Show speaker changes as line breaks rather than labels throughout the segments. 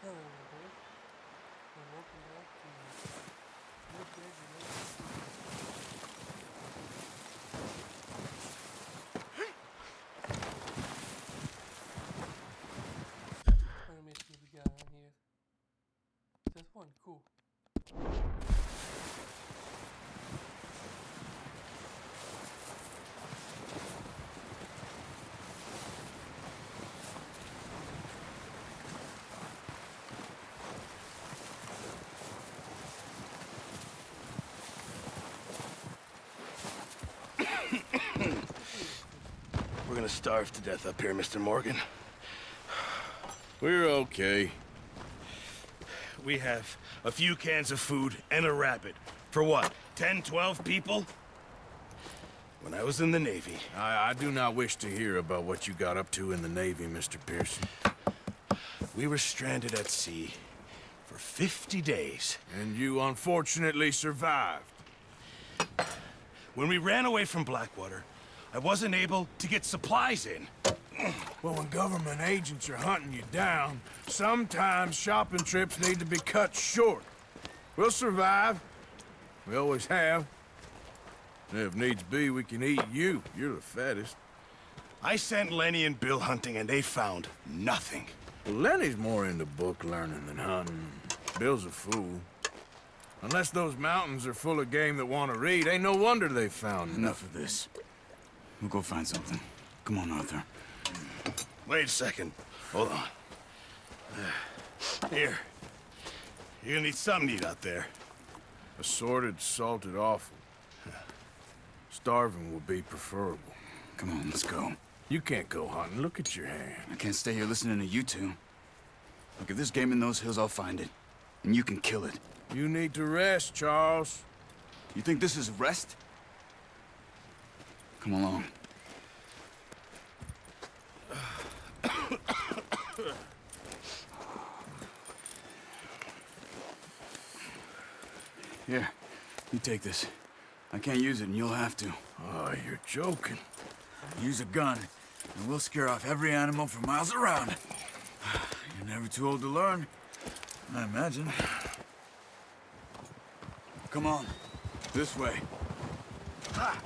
Hello, everybody, and welcome back to Red Dead Redemption 2. Let me see what we got on here. This one, cool.
We're gonna starve to death up here, Mr. Morgan.
We're okay.
We have a few cans of food and a rabbit. For what, 10, 12 people? When I was in the Navy...
I do not wish to hear about what you got up to in the Navy, Mr. Pearson.
We were stranded at sea for 50 days.
And you unfortunately survived.
When we ran away from Blackwater, I wasn't able to get supplies in.
Well, when government agents are hunting you down, sometimes shopping trips need to be cut short. We'll survive. We always have. And if needs be, we can eat you. You're the fattest.
I sent Lenny and Bill hunting, and they found nothing.
Well, Lenny's more into book learning than hunting. Bill's a fool. Unless those mountains are full of game that want to read, ain't no wonder they found
Enough of this. We'll go find something. Come on, Arthur.
Wait a second. Hold on. Here. You're gonna need something to eat out there.
Assorted, salted offal. Starving will be preferable.
Come on, let's go.
You can't go hunting. Look at your hand.
I can't stay here listening to you two. Look, if there's game in those hills, I'll find it. And you can kill it.
You need to rest, Charles.
You think this is rest? Come along. Here, you take this. I can't use it, and you'll have to.
Oh, you're joking.
Use a gun, and we'll scare off every animal for miles around. You're never too old to learn, I imagine. Come on, this way. Ha!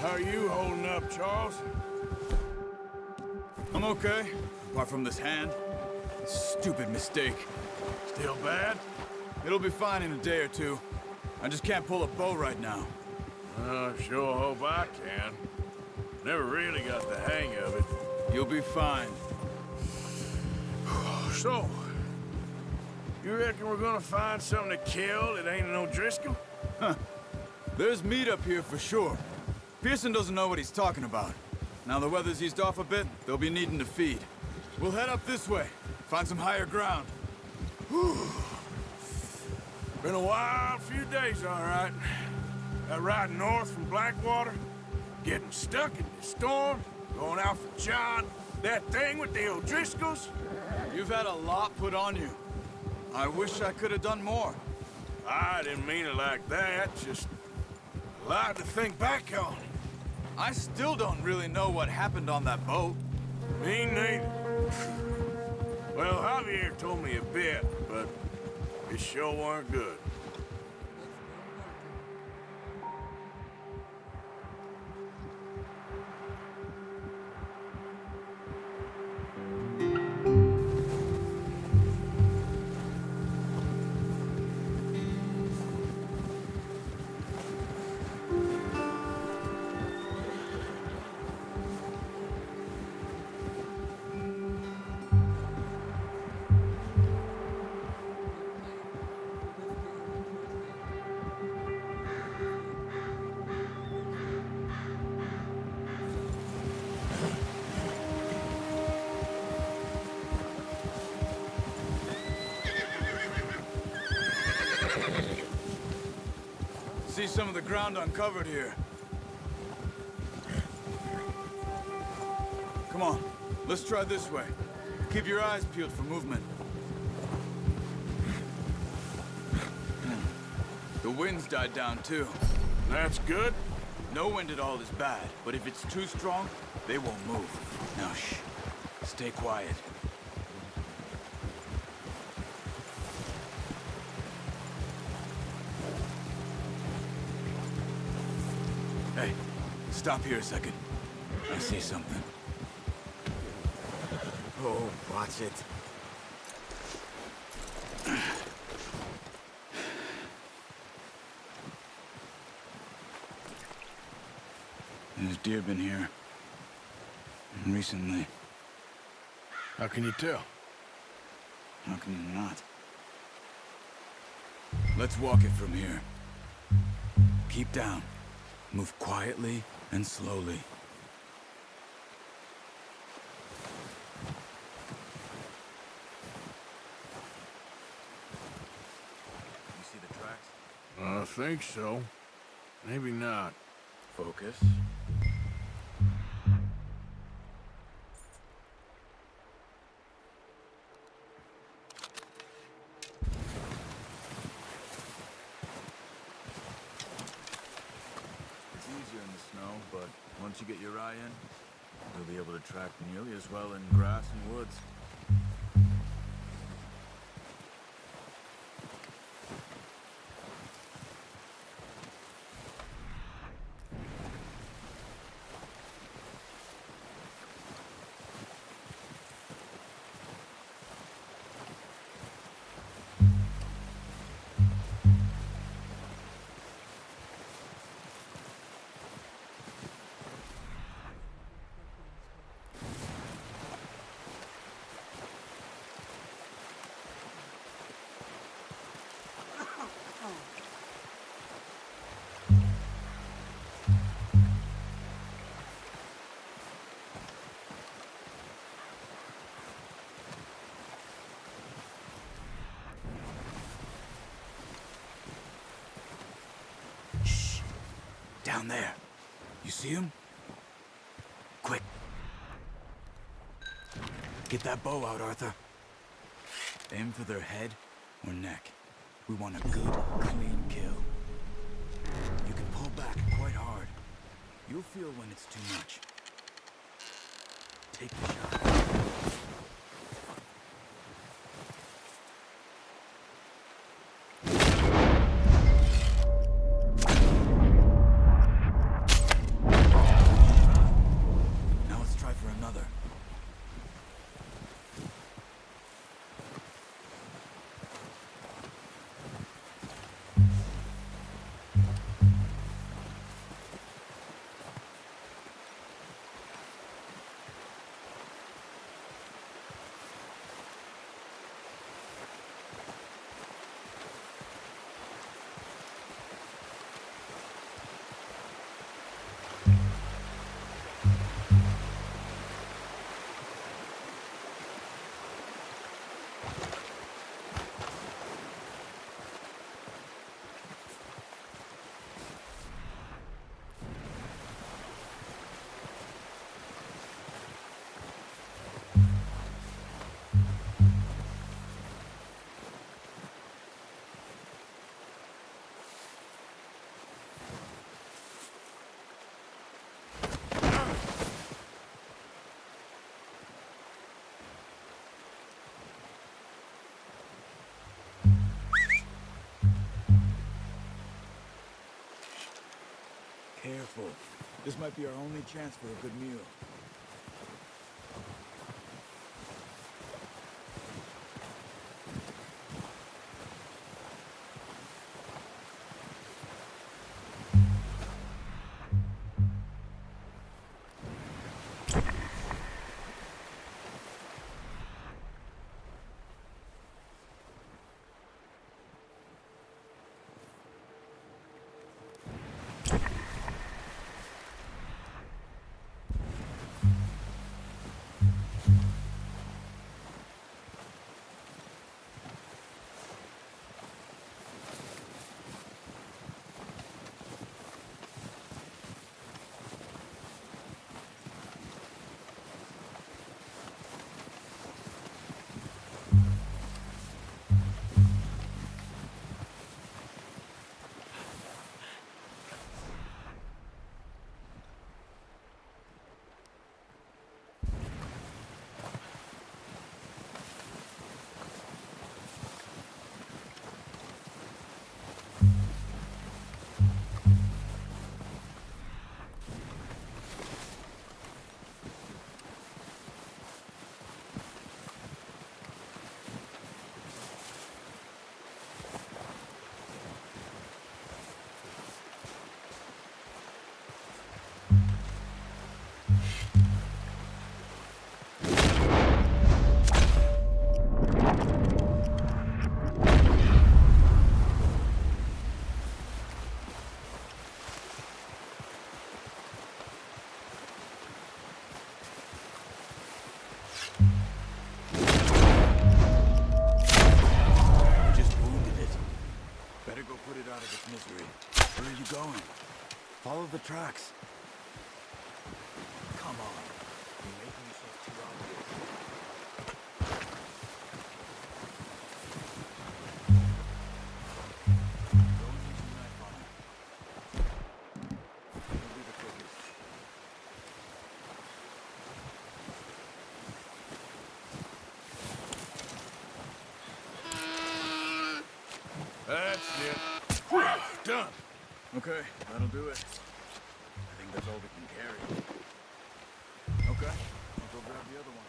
How are you holding up, Charles?
I'm okay, apart from this hand. Stupid mistake.
Still bad?
It'll be fine in a day or two. I just can't pull a bow right now.
Sure hope I can. Never really got the hang of it.
You'll be fine.
So, you reckon we're gonna find something to kill that ain't no Driscoll?
There's meat up here for sure. Pearson doesn't know what he's talking about. Now the weather's eased off a bit, they'll be needing to feed. We'll head up this way, find some higher ground.
Been a wild few days, all right. That ride north from Blackwater, getting stuck in the storm, going out for John, that thing with the O'Driscolls.
You've had a lot put on you. I wish I could have done more.
I didn't mean it like that, just a lot to think back on.
I still don't really know what happened on that boat.
Me neither. Well, Javier told me a bit, but it sure weren't good.
See some of the ground uncovered here. Come on, Let's try this way. Keep your eyes peeled for movement. The wind's died down too.
That's good.
No wind at all is bad, but if it's too strong, they won't move. Now shh. Stay quiet. Hey, stop here a second. I see something. Oh, watch it. There's deer been here. Recently.
How can you tell?
How can you not? Let's walk it from here. Keep down. Move quietly and slowly. You see the tracks?
I think so. Maybe not.
Focus. It's easier in the snow, but once you get your eye in, you'll be able to track nearly as well in grass and woods. Down there. You see him? Quick. Get that bow out, Arthur. Aim for their head or neck. We want a good, clean kill. You can pull back quite hard. You'll feel when it's too much. Take the shot. Careful. This might be our only chance for a good meal. the tracks. Come on. You're making yourself too obvious. Go and use your knife on him. It'll be the quickest.
That's it. Done.
Okay, that'll do it. I think that's all we can carry. Okay, I'll go grab the other one.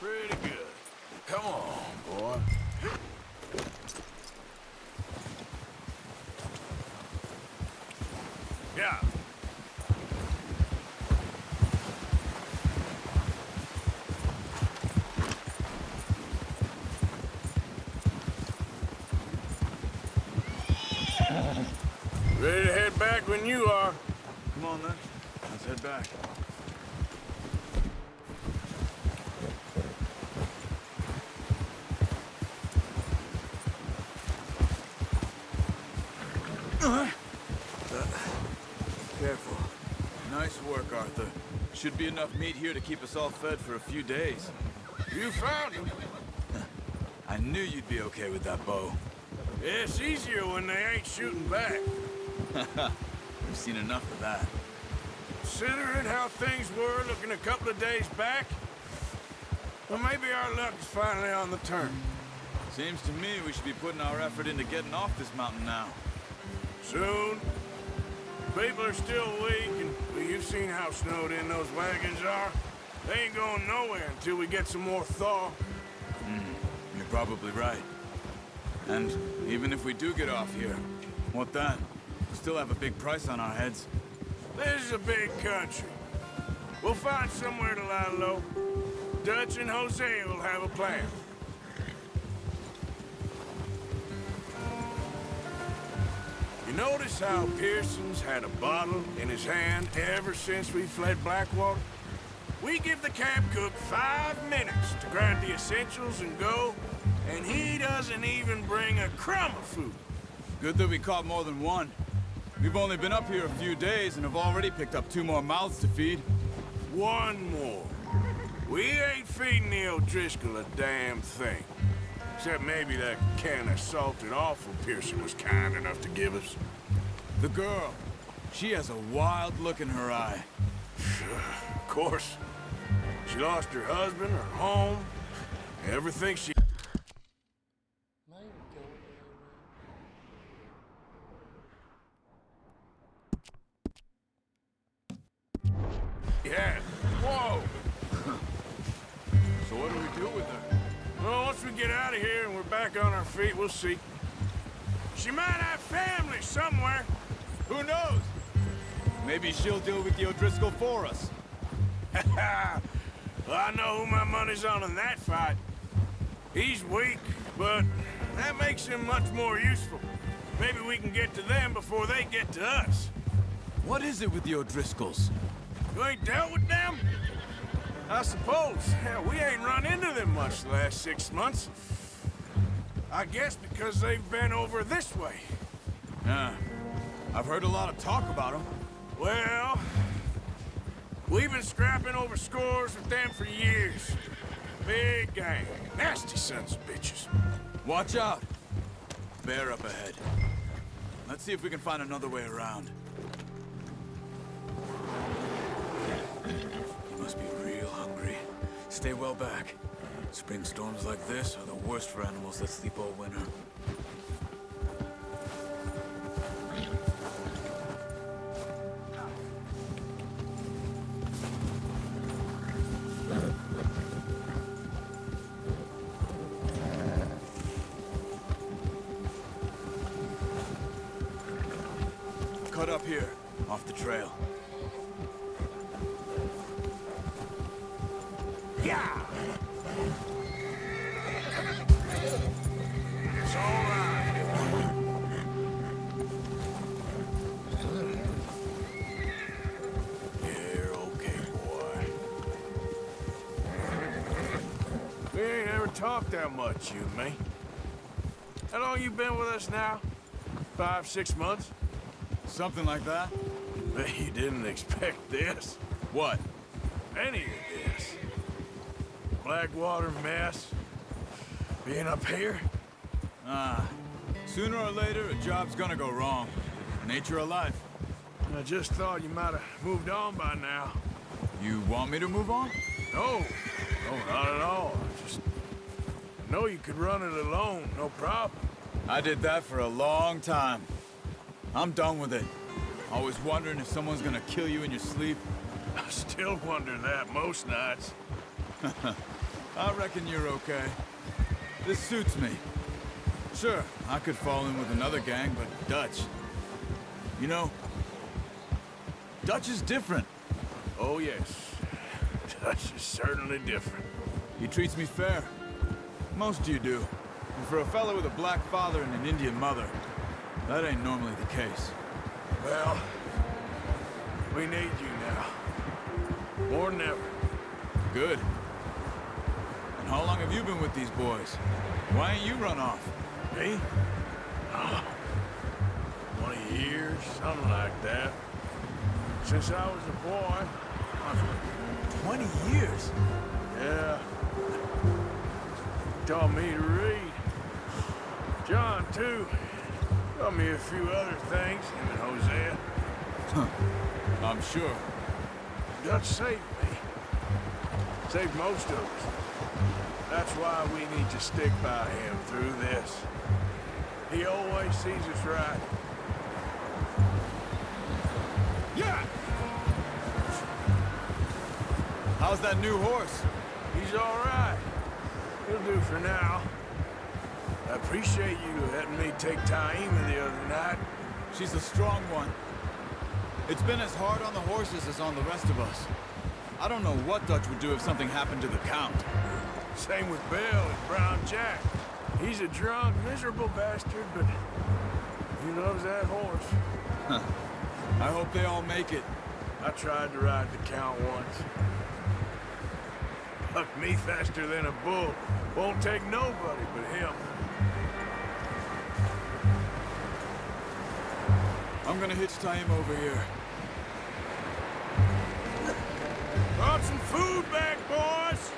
Pretty good. Come on, boy. Yeah. Ready to head back when you are.
Come on then, let's head back. Careful. Nice work, Arthur. Should be enough meat here to keep us all fed for a few days.
You found him.
I knew you'd be okay with that bow.
It's easier when they ain't shooting back.
We've seen enough of that.
Considering how things were looking a couple of days back, well, maybe our luck is finally on the turn.
Seems to me we should be putting our effort into getting off this mountain now.
Soon. People are still weak, and well, you've seen how snowed in those wagons are. They ain't going nowhere until we get some more thaw.
You're probably right. And even if we do get off here, what then? We still have a big price on our heads.
This is a big country. We'll find somewhere to lie low. Dutch and Jose will have a plan. You notice how Pearson's had a bottle in his hand ever since we fled Blackwater? We give the camp cook 5 minutes to grab the essentials and go, and he doesn't even bring a crumb of food.
Good that we caught more than one. We've only been up here a few days and have already picked up 2 more mouths to feed.
One more. We ain't feeding the O'Driscoll a damn thing. Except maybe that can of salted offal Pearson was kind enough to give us.
The girl, she has a wild look in her eye.
Of course. She lost her husband, her home, everything she...
Mine go
Yeah. Whoa!
So what do we do with her?
Well, once we get out of here and we're back on our feet, we'll see. She might have family somewhere.
Who knows? Maybe she'll deal with the O'Driscoll for us.
Well, I know who my money's on in that fight. He's weak, but that makes him much more useful. Maybe we can get to them before they get to us.
What is it with the O'Driscolls?
You ain't dealt with them? I suppose. Hell, we ain't run into them much the last 6 months. I guess because they've been over this way.
Yeah. I've heard a lot of talk about them.
Well, we've been scrapping over scores with them for years. Big gang. Nasty sons of bitches.
Watch out. Bear up ahead. Let's see if we can find another way around. You must be real hungry. Stay well back. Spring storms like this are the worst for animals that sleep all winter. off the trail.
Yeah! It's all right. You're okay, boy. We ain't ever talked that much, you and me. How long you been with us now? 5, 6 months?
Something like that?
Bet you didn't expect this.
What?
Any of this. Blackwater mess. Being up here?
Sooner or later, a job's gonna go wrong. Nature of life.
I just thought you might have moved on by now.
You want me to move on?
No, not at all. I know you could run it alone, no problem.
I did that for a long time. I'm done with it. Always wondering if someone's gonna kill you in your sleep.
I still wonder that most nights.
I reckon you're okay. This suits me. Sure, I could fall in with another gang, but Dutch... You know, Dutch is different.
Oh, yes. Dutch is certainly different.
He treats me fair. Most of you do. And for a fellow with a black father and an Indian mother, that ain't normally the case.
Well, we need you now. More than ever.
Good. And how long have you been with these boys? Why ain't you run off?
Me? 20 years, something like that. Since I was a boy.
20 years?
Yeah. Taught me to read. John, too. Taught me a few other things, him and Hosea.
I'm sure.
Dutch saved me. Saved most of us. That's why we need to stick by him through this. He always sees us right. Yeah!
How's that new horse?
He's all right. He'll do for now. I appreciate you letting me take Taima the other night.
She's a strong one. It's been as hard on the horses as on the rest of us. I don't know what Dutch would do if something happened to the Count.
Same with Bill and Brown Jack. He's a drunk, miserable bastard, but he loves that horse.
I hope they all make it.
I tried to ride the Count once. Bucked me faster than a bull. Won't take nobody but him.
I'm gonna hitch Taima over here.
Brought some food back, boys!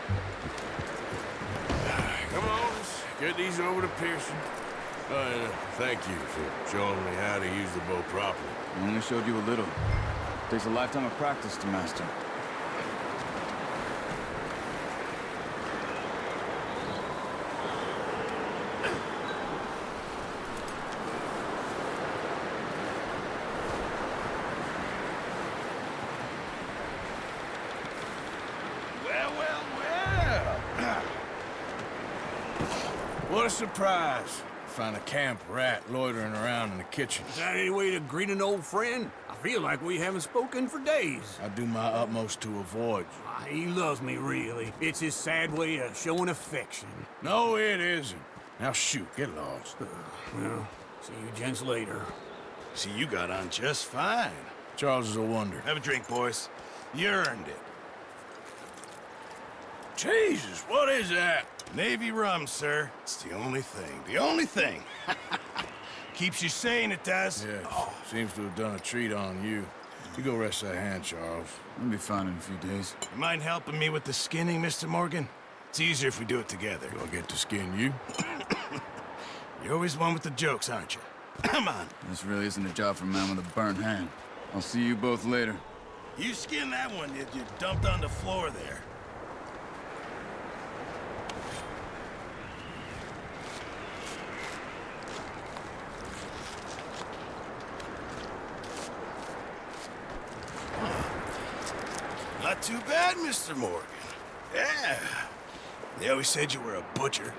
Come on, let's get these over to Pearson. Thank you for showing me how to use the bow properly.
I only showed you a little. Takes a lifetime of practice to master.
Well. What a surprise. Find a camp rat loitering around in the kitchen.
Is that any way to greet an old friend? I feel like we haven't spoken for days.
I do my utmost to avoid you.
He loves me, really. It's his sad way of showing affection.
No, it isn't. Now shoot, get lost.
Well, see you gents later.
See, you got on just fine.
Charles is a wonder.
Have a drink, boys. You earned it.
Jesus, what is that?
Navy rum, sir. It's the only thing. The only thing. Keeps you sane, it does.
Yes, seems to have done a treat on you. You go rest that hand, Charles.
I'll be fine in a few days.
You mind helping me with the skinning, Mr. Morgan? It's easier if we do it together.
Do I get to skin you?
You're always one with the jokes, aren't you? Come on.
This really isn't a job for a man with a burnt hand. I'll see you both later.
You skin that one that you dumped on the floor there. Not too bad, Mr. Morgan. Yeah. They always said you were a butcher.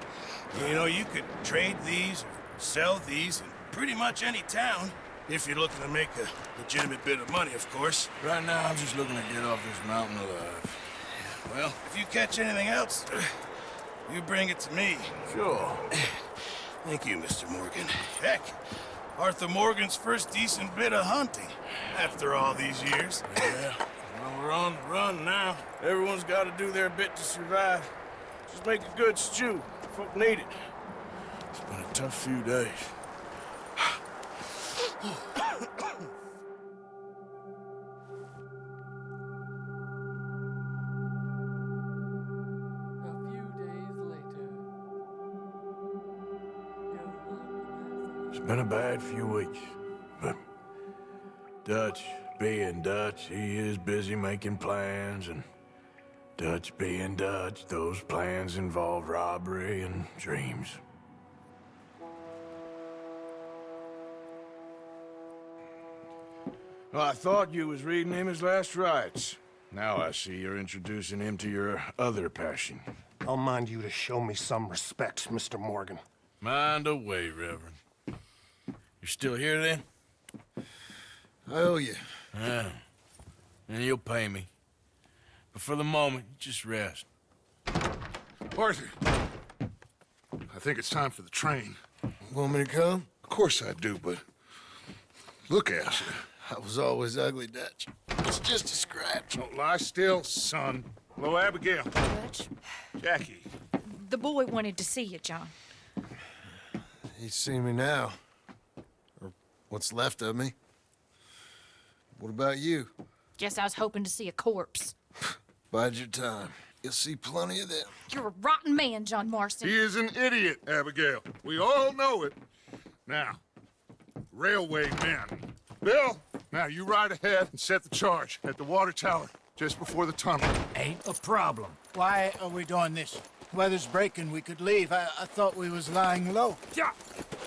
You know, you could trade these or sell these in pretty much any town. If you're looking to make a legitimate bit of money, of course.
Right now, I'm just looking to get off this mountain alive.
Well, if you catch anything else, you bring it to me.
Sure.
Thank you, Mr. Morgan. Heck, Arthur Morgan's first decent bit of hunting after all these years.
Yeah, well, we're on the run now. Everyone's got to do their bit to survive. Just make a good stew. Folk need it. It's been a tough few days.
A few days later.
It's been a bad few weeks, but Dutch being Dutch, he is busy making plans, and Dutch being Dutch, those plans involve robbery and dreams. Well, I thought you was reading him his last rites. Now I see you're introducing him to your other passion.
I'll mind you to show me some respect, Mr. Morgan.
Mind away, Reverend. You're still here, then?
I owe you.
Yeah. And you'll pay me. But for the moment, just rest.
Arthur, I think it's time for the train.
Want me to come?
Of course I do, but look at you.
I was always ugly, Dutch. It's just a scratch.
Don't lie still, son. Hello, Abigail.
Dutch,
Jackie.
the boy wanted to see you, John.
He's seen me now. Or what's left of me. What about you?
Guess I was hoping to see a corpse.
Bide your time. You'll see plenty of them.
You're a rotten man, John Marston.
He is an idiot, Abigail. We all know it. Now, railway men. Bill, now you ride ahead and set the charge at the water tower just before the tunnel.
Ain't a problem. Why are we doing this? Weather's breaking, we could leave. I thought we was lying low.
Yeah,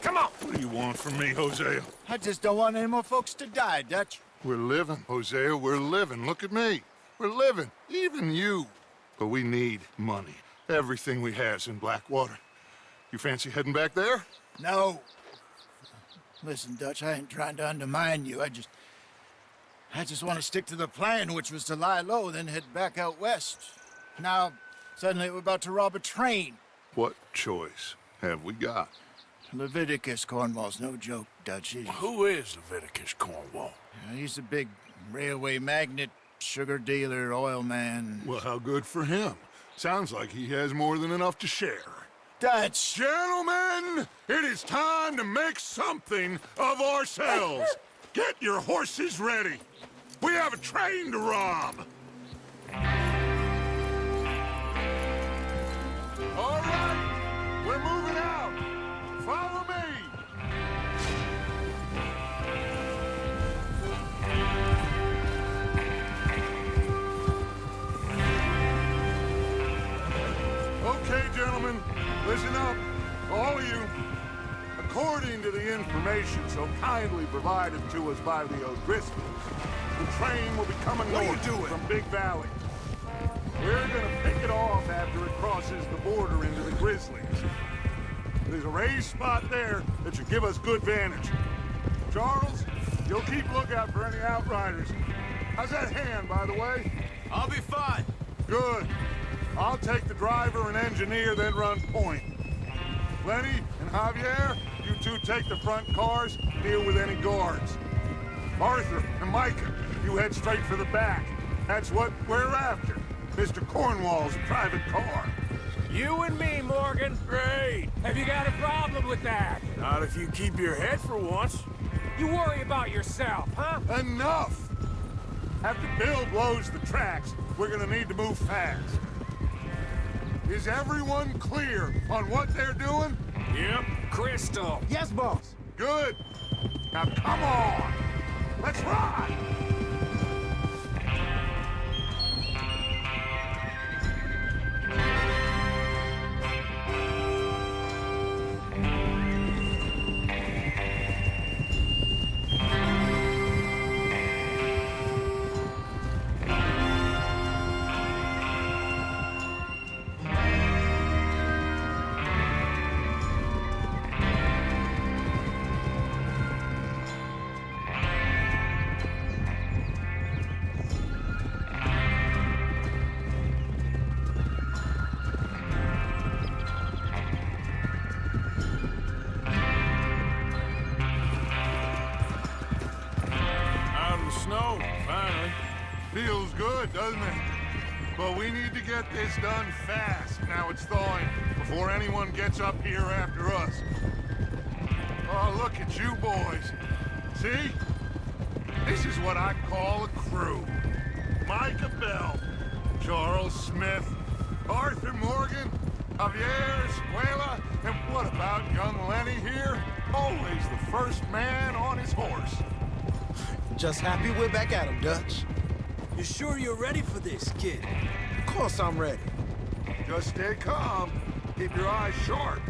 come on. What do you want from me, Hosea?
I just don't want any more folks to die, Dutch.
We're living, Hosea, we're living. Look at me. We're living, even you. But we need money. Everything we has in Blackwater. You fancy heading back there?
No. Listen, Dutch, I ain't trying to undermine you. I just want to stick to the plan, which was to lie low, then head back out west. Now, suddenly we're about to rob a train.
What choice have we got?
Leviticus Cornwall's no joke, Dutch.
Who is Leviticus Cornwall?
He's a big railway magnate, sugar dealer, oil man.
Well, how good for him. Sounds like he has more than enough to share.
Dutch!
Gentlemen, it is time to make something of ourselves. Get your horses ready. We have a train to rob. All right, we're moving out. Follow me. Okay, gentlemen, listen up, all of you. According to the information so kindly provided to us by the O'Driscolls, the train will be coming north from Big Valley. We're gonna pick it off after it crosses the border into the Grizzlies. There's a raised spot there that should give us good vantage. Charles, you'll keep lookout for any outriders. How's that hand, by the way?
I'll be fine.
Good. I'll take the driver and engineer, then run point. Lenny and Javier, you two take the front cars, deal with any guards. Arthur and Micah, you head straight for the back. That's what we're after. Mr. Cornwall's private car.
You and me, Morgan.
Great!
Have you got a problem with that?
Not if you keep your head for once.
You worry about yourself, huh?
Enough! After Bill blows the tracks, we're gonna need to move fast. Is everyone clear on what they're doing?
Yep.
Crystal.
Yes, boss.
Good. Now come on! Let's ride! Feels good, doesn't it? But we need to get this done fast. Now it's thawing before anyone gets up here after us. Oh, look at you boys. See? This is what I call a crew. Micah Bell, Charles Smith, Arthur Morgan, Javier Escuela, and what about young Lenny here? Always the first man on his horse.
Just happy we're back at him, Dutch.
You sure you're ready for this, kid?
Of course I'm ready.
Just stay calm. Keep your eyes sharp.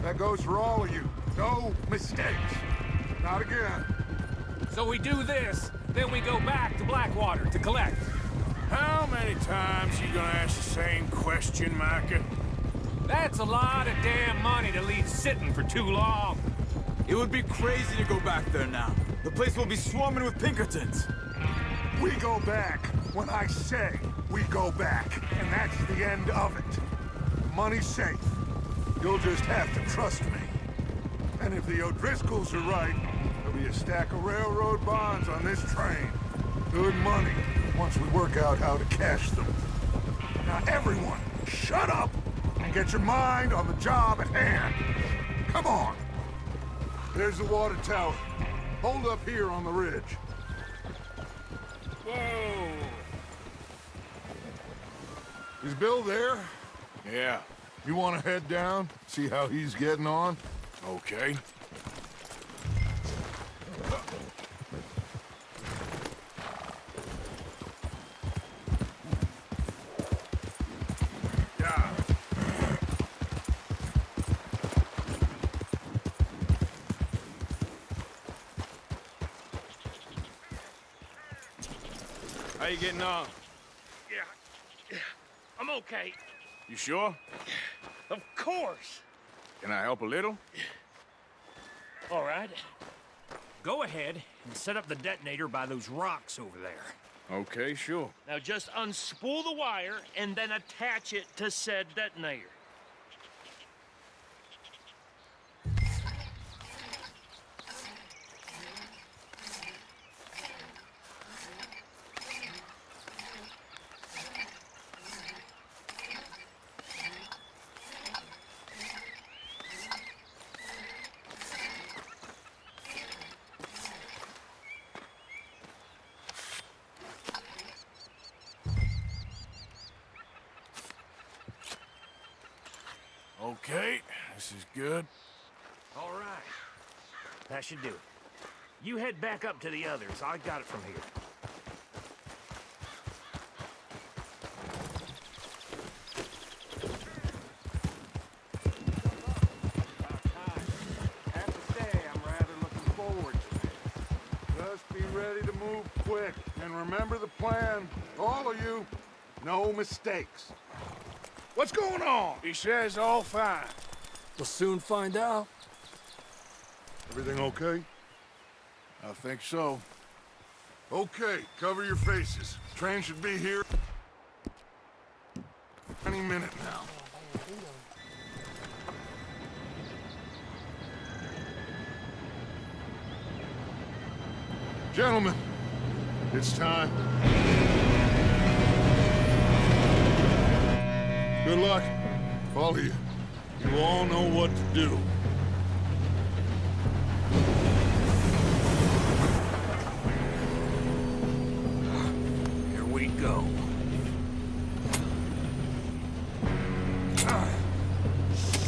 That goes for all of you. No mistakes. Not again.
So we do this, then we go back to Blackwater to collect.
How many times you gonna ask the same question, Micah?
That's a lot of damn money to leave sitting for too long.
It would be crazy to go back there now. The place will be swarming with Pinkertons.
We go back when I say we go back, and that's the end of it. Money's safe. You'll just have to trust me. And if the O'Driscolls are right, there'll be a stack of railroad bonds on this train. Good money, once we work out how to cash them. Now everyone, shut up and get your mind on the job at hand. Come on. There's the water tower. Hold up here on the ridge.
Whoa!
Is Bill there?
Yeah,
You want to head down, see how he's getting on?
okay. Yeah. How you getting on?
Yeah. I'm okay.
You sure?
Of course.
Can I help a little?
All right. Go ahead and set up the detonator by those rocks over there.
Okay, sure.
Now just unspool the wire and then attach it to said detonator.
Okay, this is good.
All right. That should do it. You head back up to the others. I got it from here.
Have to say, I'm rather looking forward to this. Just be ready to move quick. And remember the plan. All of you, no mistakes. What's going on?
He says all fine.
We'll soon find out.
Everything okay?
I think so.
Okay, cover your faces. Train should be here any minute now. Gentlemen, it's time. Good luck, all of you. You all know what to do.
Here we go.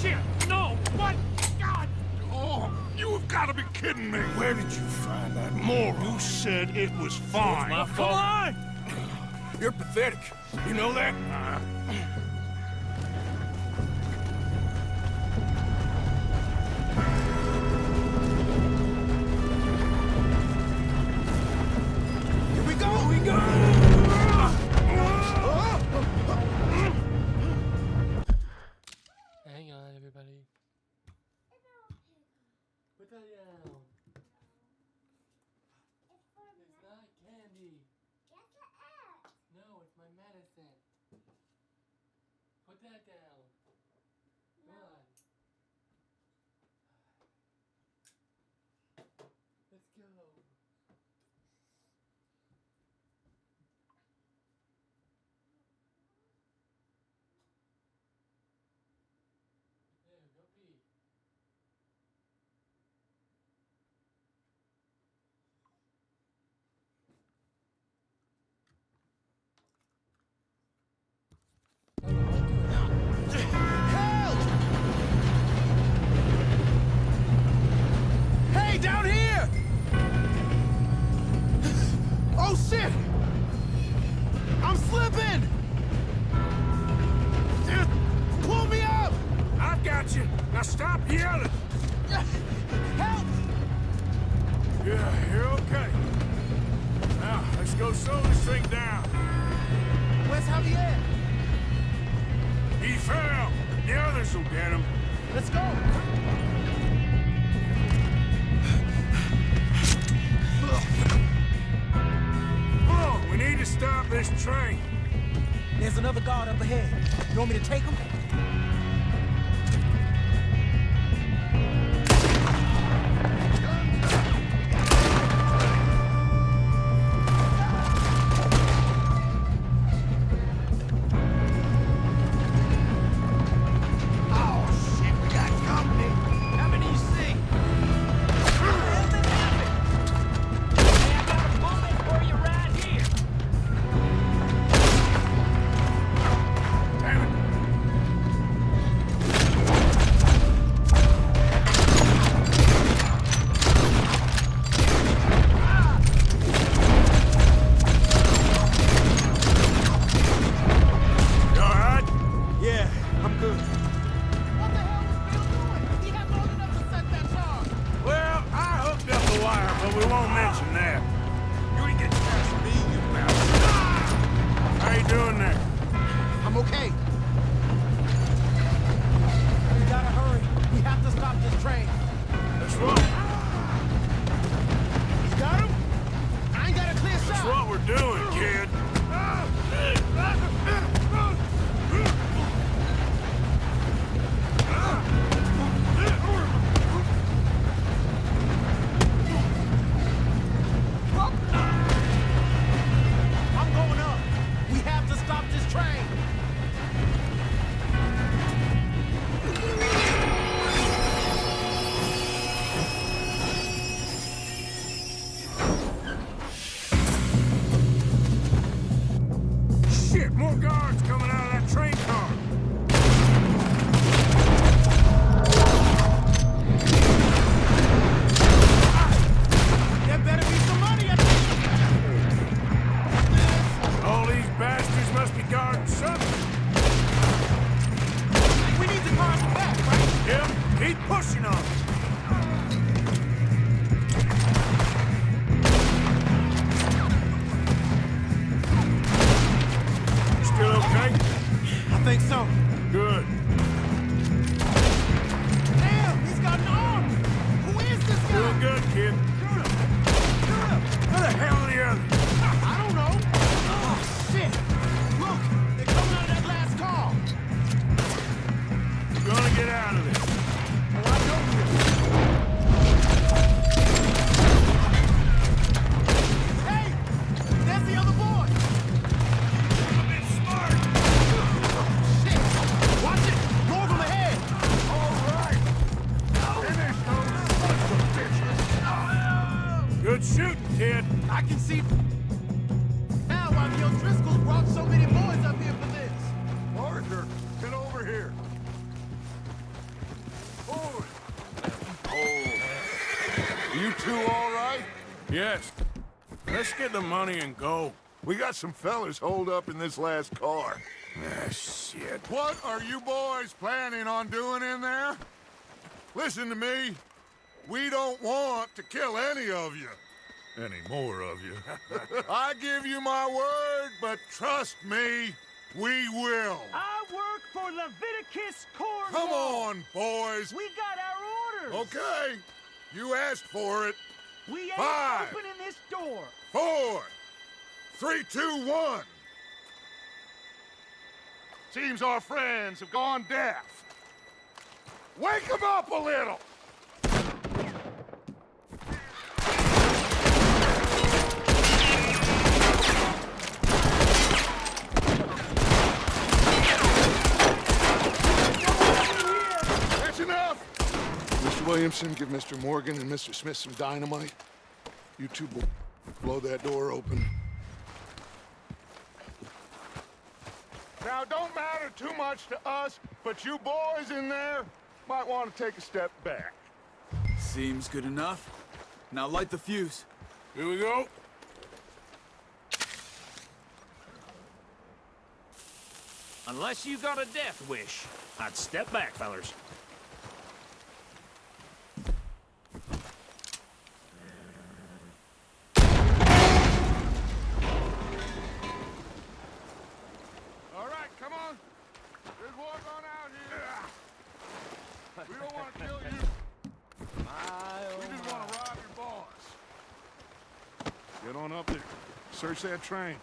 Shit! No! What? God!
Oh, you have got to be kidding me.
Where did you find that moron?
You said it was fine.
My fault.
Come on!
You're pathetic. You know that?
Here we go! We go!
Hang on, everybody. Put that down. It's not candy. No, it's my medicine. Put that down. Come on. Let's go.
shit! I'm slipping! Just pull me up! I've got you. Now stop yelling! Help! Yeah, you're okay. Now, let's go slow this thing down. Where's Javier? He fell. The others will get him. Let's go! Oh, we need to stop this train.
There's another guard up ahead. You want me to take him?
Yes. Let's get the money and go.
We got some fellas holed up in this last car.
Ah, shit.
What are you boys planning on doing in there? Listen to me. We don't want to kill any of you. Any more of you. I give you my word, but trust me, we will.
I work for Leviticus Cornwall.
Come on, boys.
We got our orders.
Okay. You asked for it.
We ain't
5,
opening this door.
4, 3, 2, 1. Seems our friends have gone deaf. Wake them up a little. That's enough. Mr. Williamson, give Mr. Morgan and Mr. Smith some dynamite. You two blow that door open. Now, don't matter too much to us, but you boys in there might want to take a step back.
Seems good enough. Now light the fuse.
Here we go.
Unless you got a death wish, I'd step back, fellers.
All right, come on. Just walk on out here. We don't want to kill you. We just want to rob your boss. Get on up there. Search that train.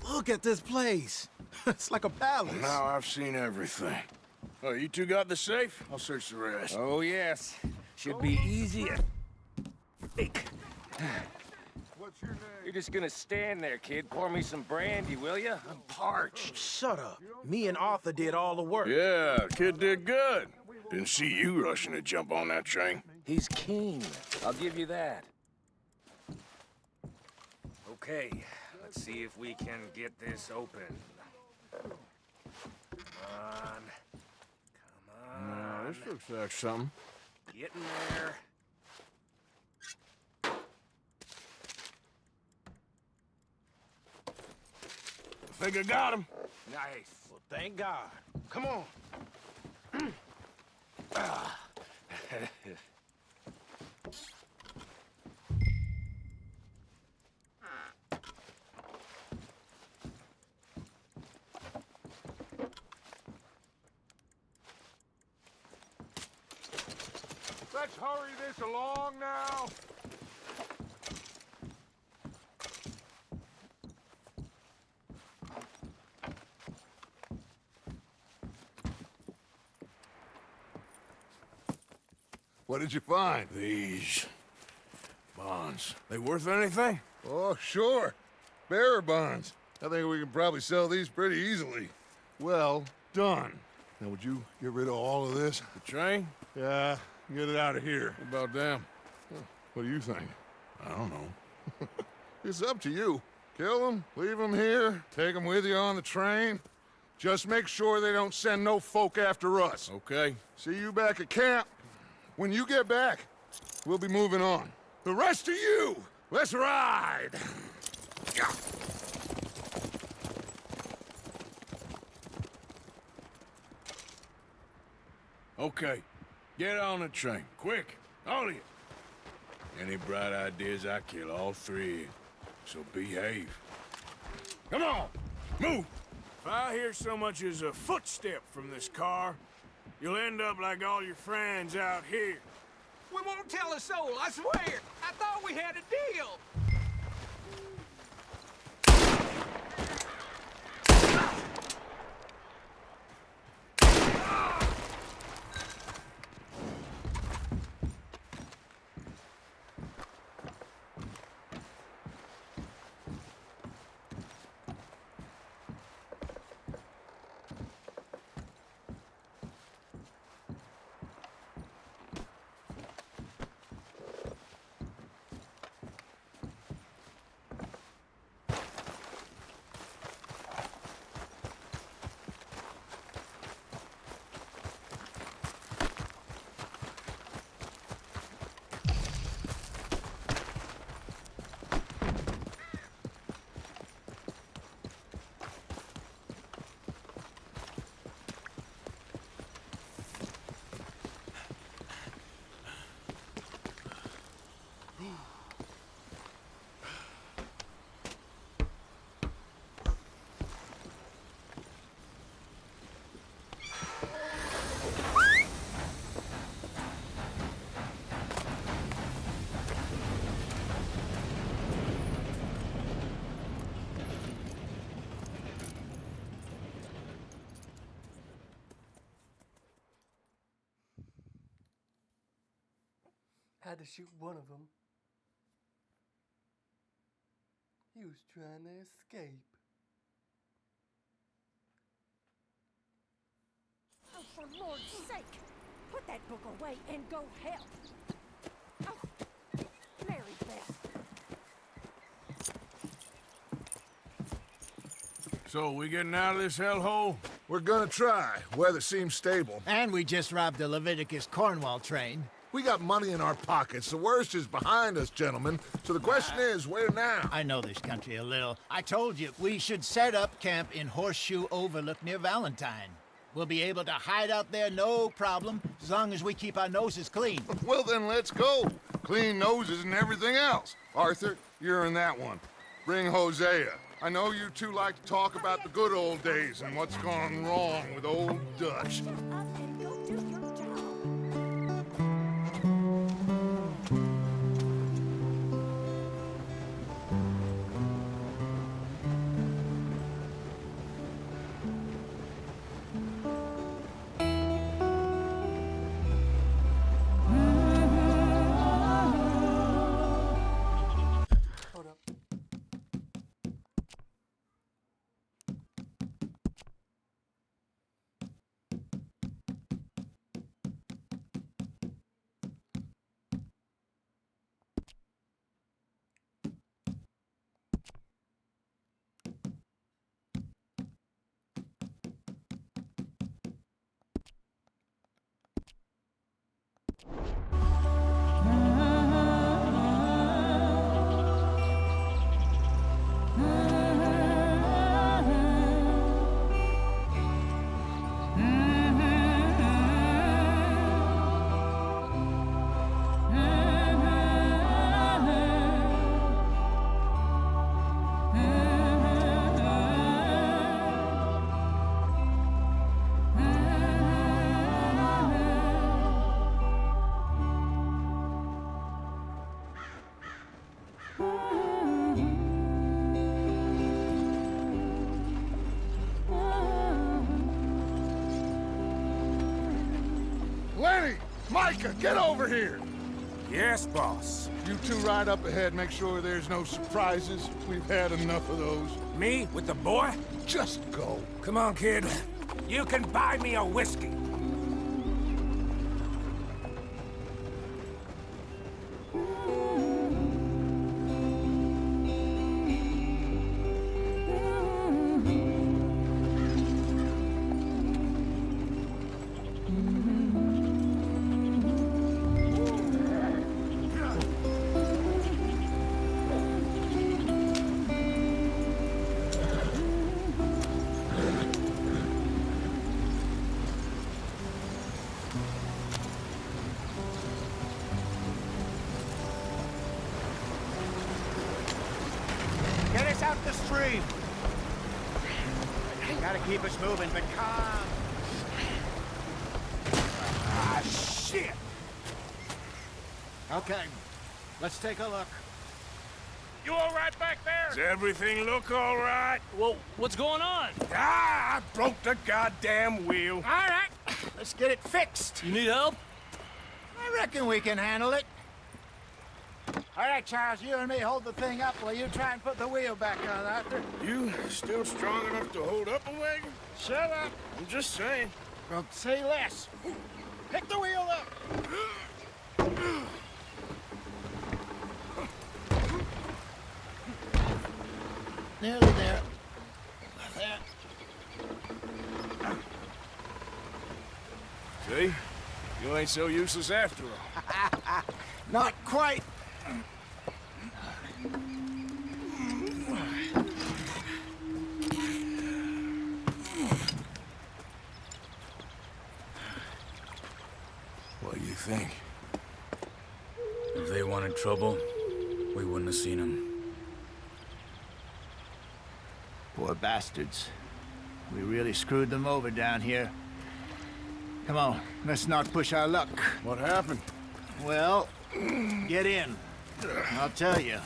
Look at this place. It's like a palace.
Now I've seen everything. Oh, you two got the safe? I'll search the rest.
Oh, yes. Should be easy and thick.
What's your name?
You're just gonna stand there, kid. Pour me some brandy, will you? I'm parched.
Shut up. Me and Arthur did all the work.
Yeah, kid did good. Didn't see you rushing to jump on that train.
He's keen. I'll give you that. Okay, let's see if we can get this open. Come on. Come on.
Now, this looks like something.
Get in there.
I think I got him.
Nice.
Well, thank God.
Come on.
Let's hurry this along now. What did you find?
These bonds. They worth anything?
Oh, sure. Bearer bonds. I think we can probably sell these pretty easily. Well done. Now, would you get rid of all of this?
The train?
Yeah, get it out of here.
What about them?
What do you think?
I don't know.
It's up to you. Kill them, leave them here, take them with you on the train. Just make sure they don't send no folk after us.
Okay.
See you back at camp. When you get back, we'll be moving on. The rest of you, let's ride!
Okay. Get on the train. Quick. All of you. Any bright ideas, I kill all three of you. So behave. Come on! Move! If I hear so much as a footstep from this car, you'll end up like all your friends out here.
We won't tell a soul, I swear. I thought we had a deal.
Had to shoot one of them. He was trying to escape.
Oh, for Lord's sake! Put that book away and go help! Oh, Mary Beth.
So, we getting out of this hellhole?
We're gonna try. Weather seems stable.
And we just robbed the Leviticus Cornwall train.
We got money in our pockets. The worst is behind us, gentlemen. So the question is, where now?
I know this country a little. I told you, we should set up camp in HorseShoe Overlook near Valentine. We'll be able to hide out there, no problem, as long as we keep our noses clean.
Well, then let's go. Clean noses and everything else. Arthur, you're in that one. Bring Hosea. I know you two like to talk about the good old days and what's gone wrong with old Dutch.
Shut up and go do your job.
Hold up.
Lenny! Micah, get over here!
Yes, boss.
You two ride up ahead, make sure there's no surprises. We've had enough of those.
Me with the boy?
Just go.
Come on, kid. You can buy me a whiskey.
Get us out the stream. Gotta keep us moving, but calm.
Ah, shit!
Okay, let's take a look.
You all right back there?
Does everything look all right?
Well, what's going on?
Ah, I broke the goddamn wheel.
All right, let's get it fixed.
You need help?
I reckon we can handle it. All right, Charles, you and me hold the thing up while you try and put the wheel back on, Arthur.
You still strong enough to hold up a wagon?
Shut up.
I'm just saying.
Well, say less. Pick the wheel up. Nearly there. There.
See? You ain't so useless after all.
Not quite.
What do you think?
If they wanted trouble, we wouldn't have seen them.
Poor bastards. We really screwed them over down here. Come on, let's not push our luck.
What happened?
Well, get in. I'll tell you.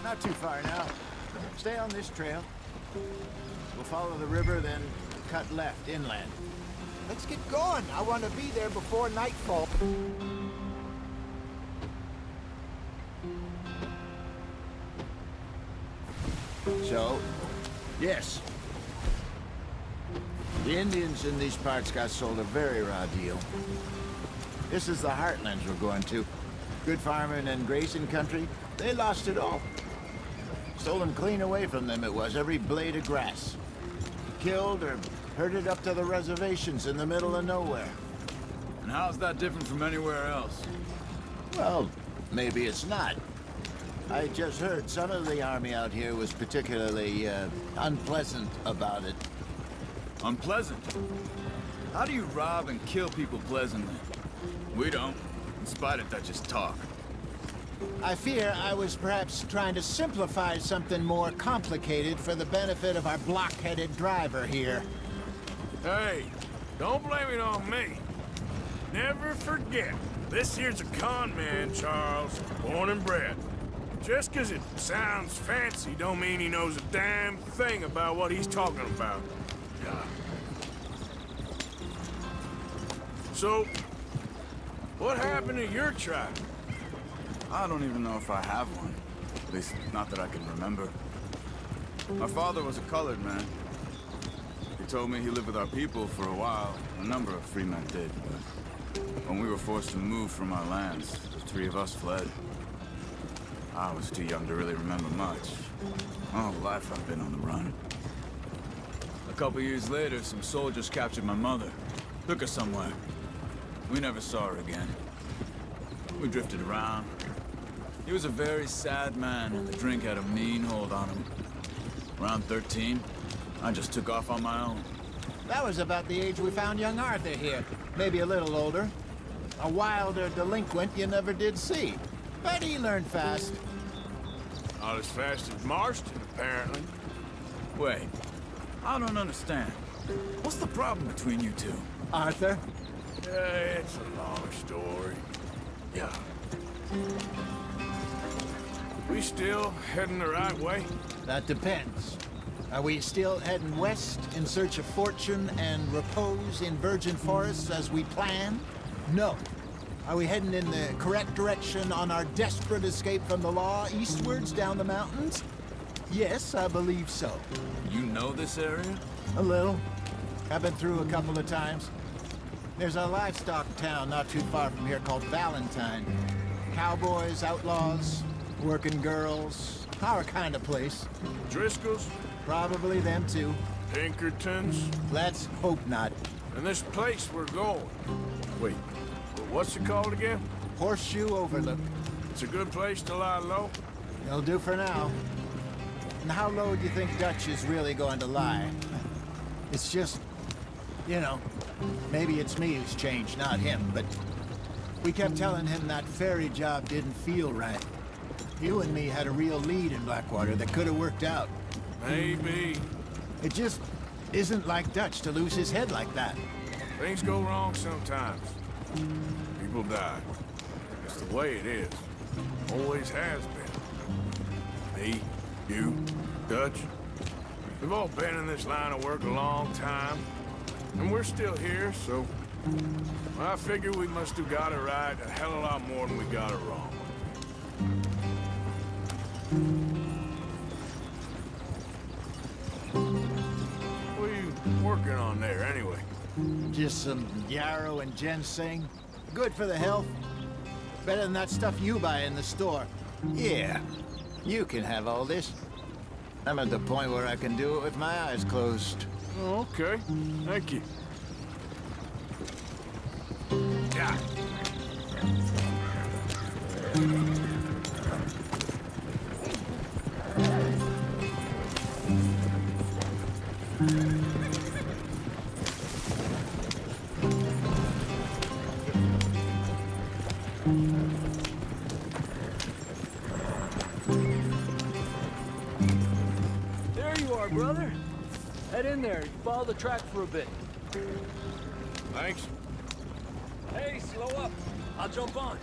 Not too far now. Stay on this trail. We'll follow the river, then cut left inland. Let's get going. I want to be there before nightfall. So, yes. The Indians in these parts got sold a very raw deal. This is the heartlands we're going to. Good farming and grazing country. They lost it all. Stolen clean away from them it was, every blade of grass. Killed or herded up to the reservations in the middle of nowhere.
And how's that different from anywhere else?
Well, maybe it's not. I just heard some of the army out here was particularly, unpleasant about it.
Unpleasant? How do you rob and kill people pleasantly? We don't, in spite of Dutch's talk.
I fear I was perhaps trying to simplify something more complicated for the benefit of our block-headed driver here.
Hey, don't blame it on me. Never forget, this here's a con man, Charles, born and bred. Just 'cause it sounds fancy don't mean he knows a damn thing about what he's talking about. Yeah. So, what happened to your tribe?
I don't even know if I have one. At least, not that I can remember. My father was a colored man. He told me he lived with our people for a while. A number of free men did, but when we were forced to move from our lands, the three of us fled. I was too young to really remember much. My whole life I've been on the run. A couple years later, some soldiers captured my mother. Took her somewhere. We never saw her again. We drifted around. He was a very sad man, and the drink had a mean hold on him. Around 13, I just took off on my own.
That was about the age we found young Arthur here. Maybe a little older. A wilder delinquent you never did see. But he learned fast.
Not as fast as Marston, apparently.
Wait, I don't understand. What's the problem between you two?
Arthur?
It's a long story. Yeah. We still heading the right way?
That depends. Are we still heading west in search of fortune and repose in virgin forests as we planned? No. Are we heading in the correct direction on our desperate escape from the law eastwards down the mountains? Yes, I believe so.
You know this area?
A little. I've been through a couple of times. There's a livestock town not too far from here called Valentine. Cowboys, outlaws, working girls, our kind of place.
Driscolls?
Probably them too.
Pinkertons?
Let's hope not.
And this place we're going. Wait, what's it called again?
HorseShoe Overlook.
It's a good place to lie low?
It'll do for now. And how low do you think Dutch is really going to lie? It's just, you know, maybe it's me who's changed, not him, but we kept telling him that ferry job didn't feel right. You and me had a real lead in Blackwater that could have worked out.
Maybe.
It just isn't like Dutch to lose his head like that.
Things go wrong sometimes. People die. It's the way it is. Always has been. Me, you, Dutch. We've all been in this line of work a long time. And we're still here, so... I figure we must have got it right a hell of a lot more than we got it wrong. What are you working on there, anyway?
Just some yarrow and ginseng. Good for the health. Better than that stuff you buy in the store. Yeah, you can have all this. I'm at the point where I can do it with my eyes closed.
Oh, okay. Thank you. Yeah.
There you are, brother. Head in there and follow the track for a bit.
Thanks.
Hey, slow up. I'll jump on.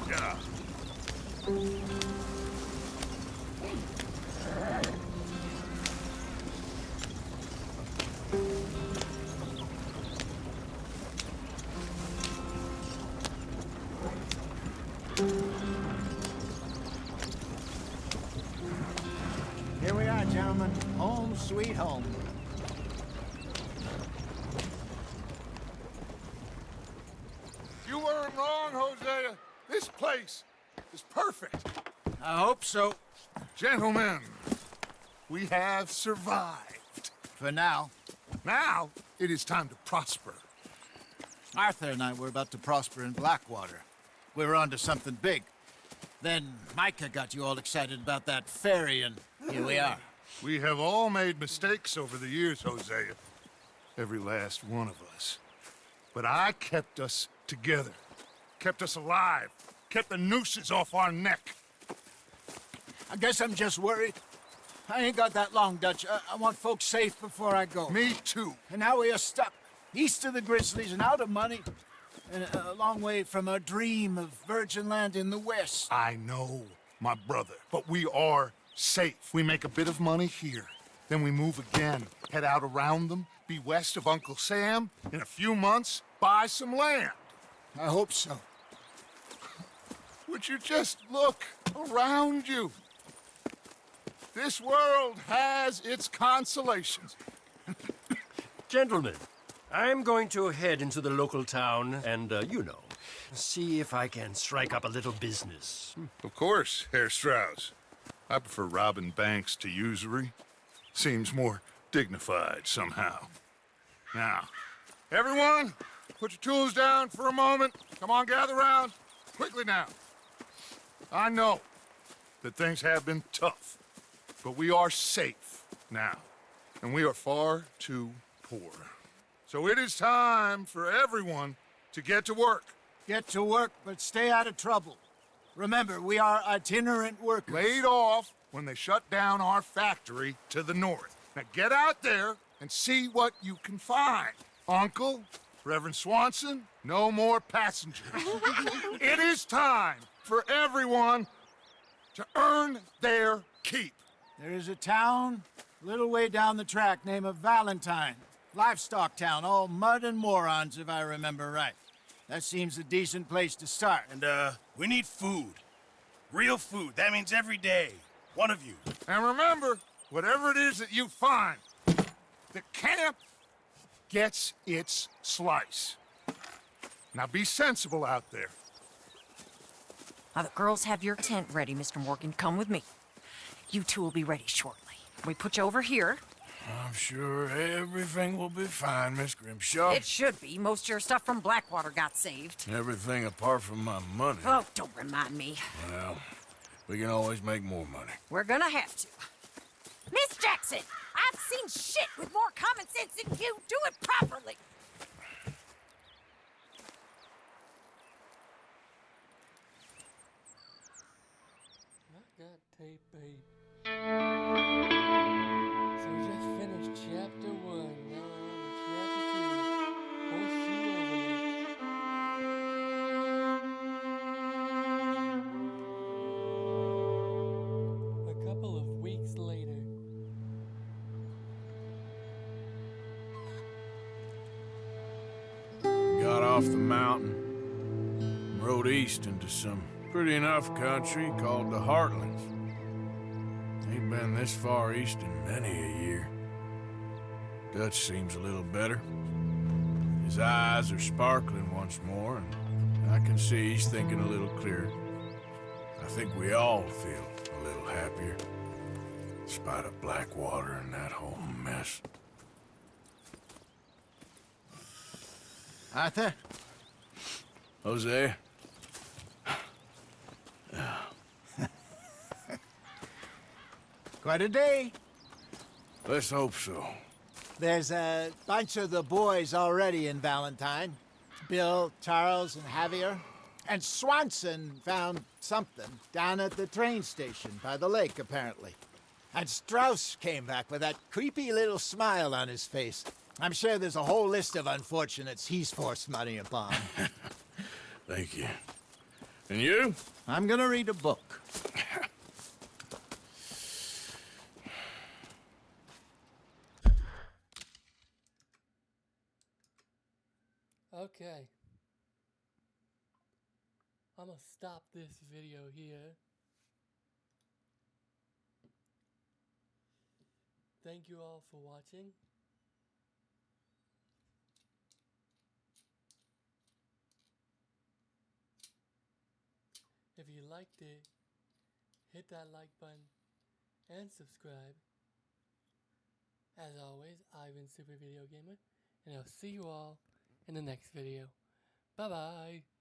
Yeah.
Here we are, gentlemen. Home sweet home.
You weren't wrong, Hosea. This place is perfect.
I hope so.
Gentlemen, we have survived.
For now.
Now, it is time to prosper.
Arthur and I were about to prosper in Blackwater. We were onto something big. Then Micah got you all excited about that ferry, and here we are.
We have all made mistakes over the years, Hosea. Every last one of us. But I kept us together. Kept us alive. Kept the nooses off our neck.
I guess I'm just worried. I ain't got that long, Dutch. I want folks safe before I go.
Me too.
And now we are stuck, east of the Grizzlies and out of money, and a long way from our dream of virgin land in the west.
I know, my brother, but we are safe. We make a bit of money here, then we move again, head out around them, be west of Uncle Sam, in a few months, buy some land.
I hope so.
Would you just look around you? This world has its consolations.
Gentlemen, I'm going to head into the local town and, see if I can strike up a little business.
Of course, Herr Strauss. I prefer robbing banks to usury. Seems more dignified somehow. Now, everyone, put your tools down for a moment. Come on, gather round. Quickly now. I know that things have been tough, but we are safe now, and we are far too poor. So it is time for everyone to get to work.
Get to work, but stay out of trouble. Remember, we are itinerant workers.
Laid off when they shut down our factory to the north. Now get out there and see what you can find. Uncle, Reverend Swanson, no more passengers. It is time for everyone to earn their keep.
There is a town a little way down the track named Valentine. Livestock town, all mud and morons, if I remember right. That seems a decent place to start.
And, we need food. Real food. That means every day. One of you.
And remember, whatever it is that you find, the camp gets its slice. Now be sensible out there.
Now, the girls have your tent ready, Mr. Morgan. Come with me. You two will be ready shortly. We put you over here.
I'm sure everything will be fine, Miss Grimshaw.
It should be. Most of your stuff from Blackwater got saved.
Everything apart from my money.
Oh, don't remind me.
Well, we can always make more money.
We're gonna have to. Miss Jackson, I've seen shit with more common sense than you. Do it properly.
I got tape, babe. So we just finished chapter 1. Now we're on to chapter 2. HorseShoe Overlook. A couple of weeks later.
Got off the mountain, rode east into some pretty enough country called the Heartlands. Ain't been this far east in many a year. Dutch seems a little better. His eyes are sparkling once more, and I can see he's thinking a little clearer. I think we all feel a little happier, in spite of Blackwater and that whole mess.
Arthur?
Jose?
Quite a day.
Let's hope so.
There's a bunch of the boys already in Valentine. Bill, Charles, and Javier. And Swanson found something down at the train station by the lake, apparently. And Strauss came back with that creepy little smile on his face. I'm sure there's a whole list of unfortunates he's forced money upon.
Thank you. And you?
I'm gonna read a book.
Okay. I'm gonna stop this video here. Thank you all for watching. If you liked it, hit that like button and subscribe. As always, I've been Super Video Gamer, and I'll see you all in the next video. Bye bye!